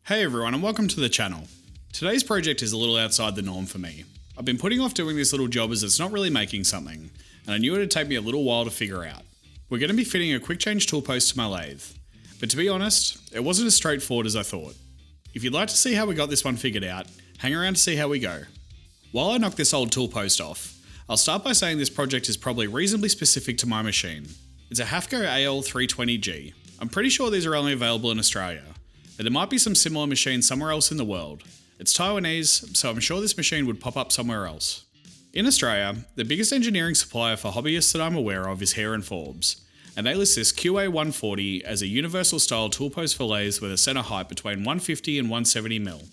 Hey everyone and welcome to the channel. Today's project is a little outside the norm for me. I've been putting off doing this little job as it's not really making something, and I knew it'd take me a little while to figure out. We're going to be fitting a quick change tool post to my lathe, but to be honest, it wasn't as straightforward as I thought. If you'd like to see how we got this one figured out, hang around to see how we go. While I knock this old tool post off, I'll start by saying this project is probably reasonably specific to my machine. It's a Hafco AL-320G. I'm pretty sure these are only available in Australia, but there might be some similar machines somewhere else in the world. It's Taiwanese, so I'm sure this machine would pop up somewhere else. In Australia, the biggest engineering supplier for hobbyists that I'm aware of is Hare and Forbes, and they list this QA140 as a universal style tool post for lathes with a centre height between 150 and 170mm.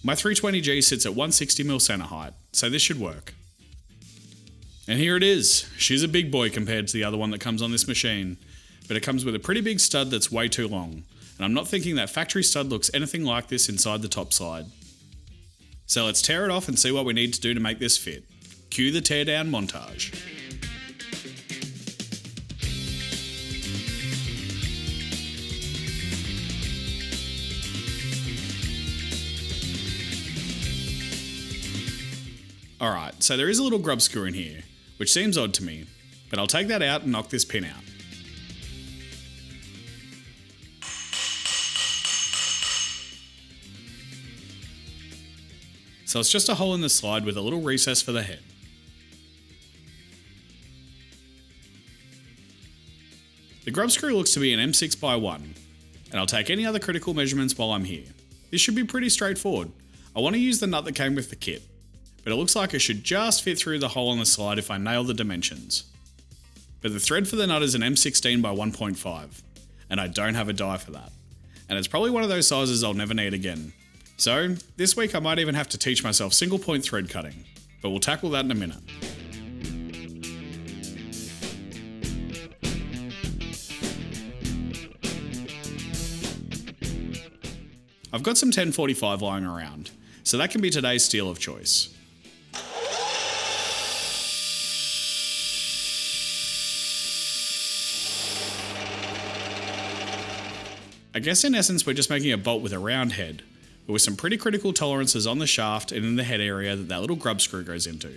My 320G sits at 160mm centre height, so this should work. And here it is. She's a big boy compared to the other one that comes on this machine, but it comes with a pretty big stud that's way too long. And I'm not thinking that factory stud looks anything like this inside the top side. So let's tear it off and see what we need to do to make this fit. Cue the teardown montage. Alright, so there is a little grub screw in here, which seems odd to me, but I'll take that out and knock this pin out. So it's just a hole in the slide with a little recess for the head. The grub screw looks to be an M6x1, and I'll take any other critical measurements while I'm here. This should be pretty straightforward. I want to use the nut that came with the kit, but it looks like it should just fit through the hole in the slide if I nail the dimensions. But the thread for the nut is an M16x1.5, and I don't have a die for that. And it's probably one of those sizes I'll never need again. So, this week I might even have to teach myself single point thread cutting, but we'll tackle that in a minute. I've got some 1045 lying around, so that can be today's steel of choice. I guess in essence we're just making a bolt with a round head, but with some pretty critical tolerances on the shaft and in the head area that little grub screw goes into.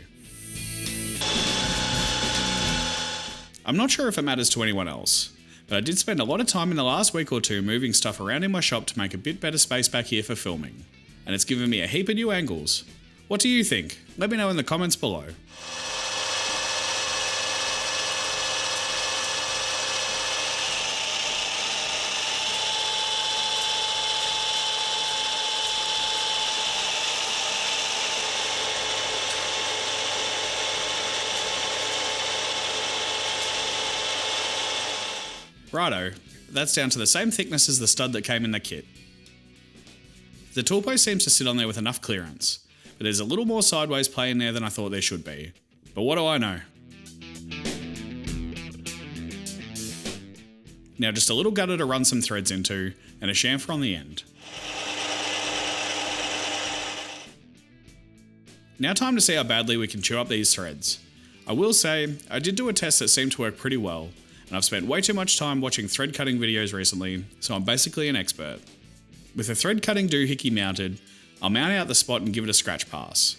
I'm not sure if it matters to anyone else, but I did spend a lot of time in the last week or two moving stuff around in my shop to make a bit better space back here for filming, and it's given me a heap of new angles. What do you think? Let me know in the comments below. Righto, that's down to the same thickness as the stud that came in the kit. The tool post seems to sit on there with enough clearance, but there's a little more sideways play in there than I thought there should be. But what do I know? Now just a little gutter to run some threads into, and a chamfer on the end. Now time to see how badly we can chew up these threads. I will say, I did do a test that seemed to work pretty well, and I've spent way too much time watching thread cutting videos recently, so I'm basically an expert. With the thread cutting doohickey mounted, I'll mount out the spot and give it a scratch pass.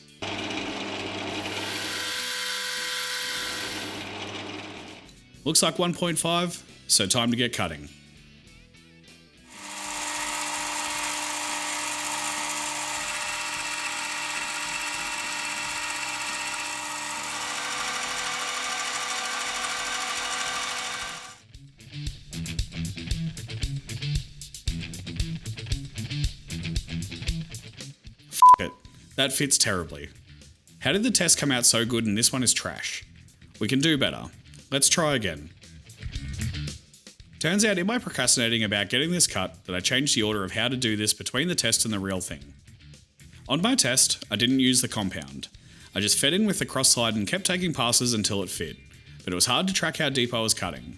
Looks like 1.5, so time to get cutting. It. That fits terribly. How did the test come out so good and this one is trash? We can do better. Let's try again. Turns out in my procrastinating about getting this cut that I changed the order of how to do this between the test and the real thing. On my test, I didn't use the compound. I just fed in with the cross slide and kept taking passes until it fit, but it was hard to track how deep I was cutting.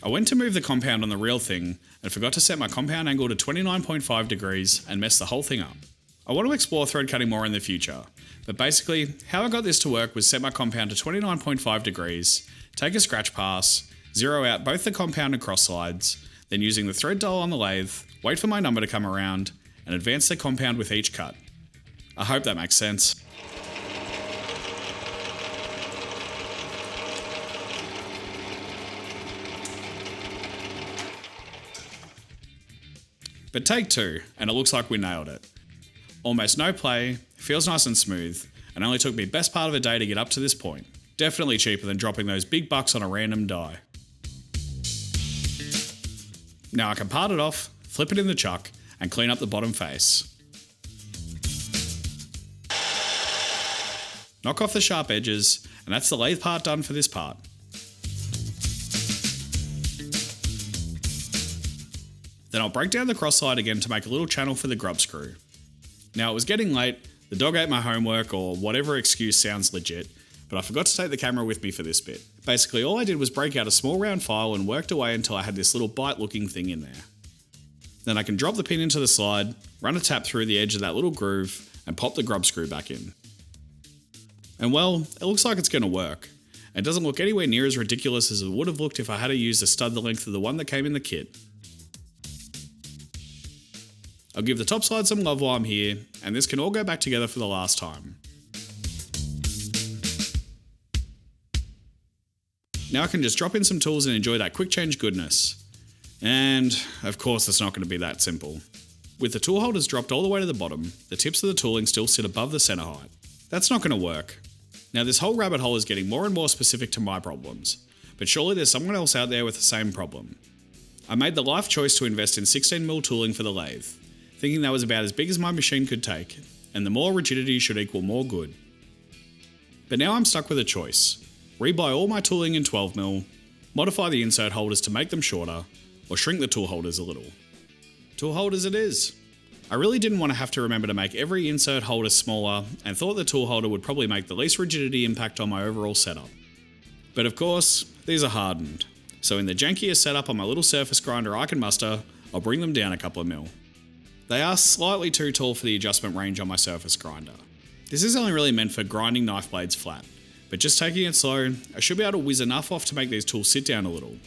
I went to move the compound on the real thing and forgot to set my compound angle to 29.5 degrees and messed the whole thing up. I want to explore thread cutting more in the future, but basically, how I got this to work was set my compound to 29.5 degrees, take a scratch pass, zero out both the compound and cross slides, then using the thread dial on the lathe, wait for my number to come around, and advance the compound with each cut. I hope that makes sense. But take two, and it looks like we nailed it. Almost no play, feels nice and smooth, and only took me best part of a day to get up to this point. Definitely cheaper than dropping those big bucks on a random die. Now I can part it off, flip it in the chuck, and clean up the bottom face. Knock off the sharp edges, and that's the lathe part done for this part. Then I'll break down the cross slide again to make a little channel for the grub screw. Now it was getting late, the dog ate my homework or whatever excuse sounds legit, but I forgot to take the camera with me for this bit. Basically all I did was break out a small round file and worked away until I had this little bite looking thing in there. Then I can drop the pin into the slide, run a tap through the edge of that little groove, and pop the grub screw back in. And well, it looks like it's going to work. It doesn't look anywhere near as ridiculous as it would have looked if I had to use a stud the length of the one that came in the kit. I'll give the top slide some love while I'm here, and this can all go back together for the last time. Now I can just drop in some tools and enjoy that quick change goodness. And of course it's not going to be that simple. With the tool holders dropped all the way to the bottom, the tips of the tooling still sit above the center height. That's not going to work. Now this whole rabbit hole is getting more and more specific to my problems, but surely there's someone else out there with the same problem. I made the life choice to invest in 16mm tooling for the lathe, thinking that was about as big as my machine could take, and the more rigidity should equal more good. But now I'm stuck with a choice. Rebuy all my tooling in 12mm, modify the insert holders to make them shorter, or shrink the tool holders a little. Tool holders it is. I really didn't want to have to remember to make every insert holder smaller, and thought the tool holder would probably make the least rigidity impact on my overall setup. But of course, these are hardened, so in the jankiest setup on my little surface grinder I can muster, I'll bring them down a couple of mil. They are slightly too tall for the adjustment range on my surface grinder. This is only really meant for grinding knife blades flat, but just taking it slow, I should be able to whiz enough off to make these tools sit down a little.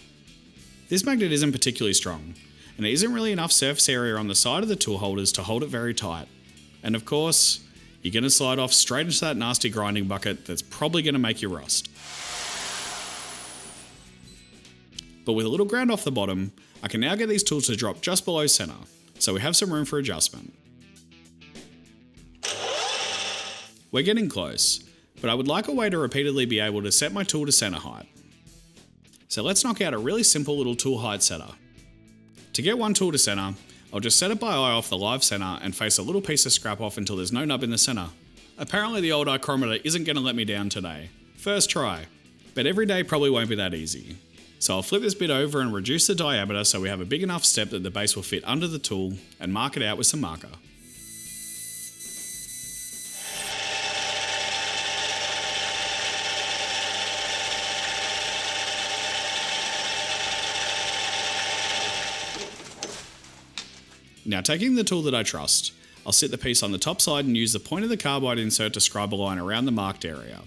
This magnet isn't particularly strong, and there isn't really enough surface area on the side of the tool holders to hold it very tight. And of course, you're going to slide off straight into that nasty grinding bucket that's probably going to make you rust. But with a little ground off the bottom, I can now get these tools to drop just below center, so we have some room for adjustment. We're getting close, but I would like a way to repeatedly be able to set my tool to center height. So let's knock out a really simple little tool height setter. To get one tool to center, I'll just set it by eye off the live center and face a little piece of scrap off until there's no nub in the center. Apparently the old ichrometer isn't going to let me down today. First try, but every day probably won't be that easy. So I'll flip this bit over and reduce the diameter so we have a big enough step that the base will fit under the tool, and mark it out with some marker. Now taking the tool that I trust, I'll sit the piece on the top side and use the point of the carbide insert to scribe a line around the marked area.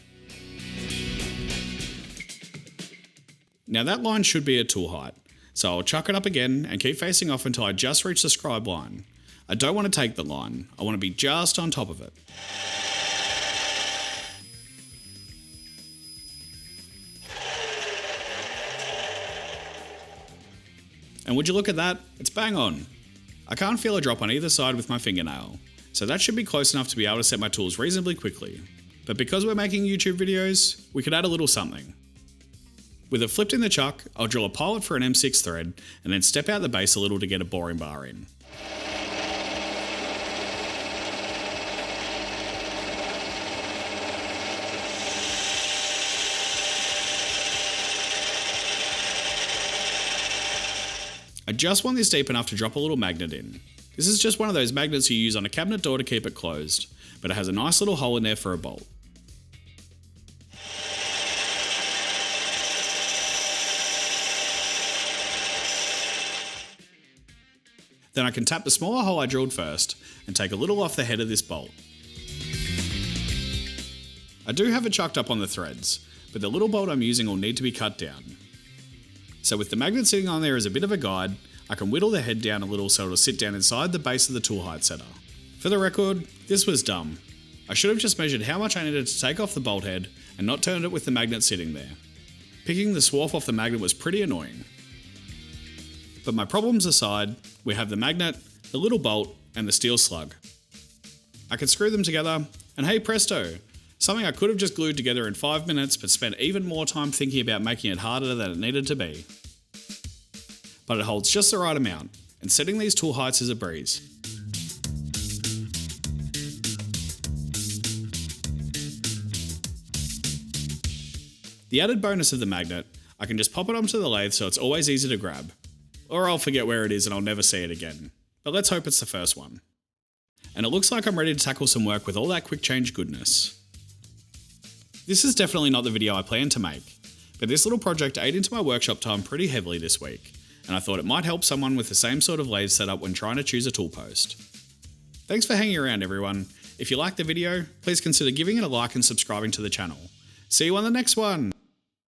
Now that line should be at tool height, so I'll chuck it up again and keep facing off until I just reach the scribe line. I don't want to take the line, I want to be just on top of it. And would you look at that, it's bang on. I can't feel a drop on either side with my fingernail, so that should be close enough to be able to set my tools reasonably quickly. But because we're making YouTube videos, we could add a little something. With it flipped in the chuck, I'll drill a pilot for an M6 thread, and then step out the base a little to get a boring bar in. I just want this deep enough to drop a little magnet in. This is just one of those magnets you use on a cabinet door to keep it closed, but it has a nice little hole in there for a bolt. Then I can tap the smaller hole I drilled first and take a little off the head of this bolt. I do have it chucked up on the threads, but the little bolt I'm using will need to be cut down. So with the magnet sitting on there as a bit of a guide, I can whittle the head down a little so it'll sit down inside the base of the tool height setter. For the record, this was dumb. I should have just measured how much I needed to take off the bolt head and not turned it with the magnet sitting there. Picking the swarf off the magnet was pretty annoying. But my problems aside, we have the magnet, the little bolt, and the steel slug. I can screw them together, and hey presto, something I could have just glued together in 5 minutes but spent even more time thinking about making it harder than it needed to be. But it holds just the right amount, and setting these tool heights is a breeze. The added bonus of the magnet, I can just pop it onto the lathe so it's always easy to grab. Or I'll forget where it is and I'll never see it again. But let's hope it's the first one. And it looks like I'm ready to tackle some work with all that quick change goodness. This is definitely not the video I planned to make, but this little project ate into my workshop time pretty heavily this week, and I thought it might help someone with the same sort of lathe setup when trying to choose a tool post. Thanks for hanging around everyone. If you liked the video, please consider giving it a like and subscribing to the channel. See you on the next one!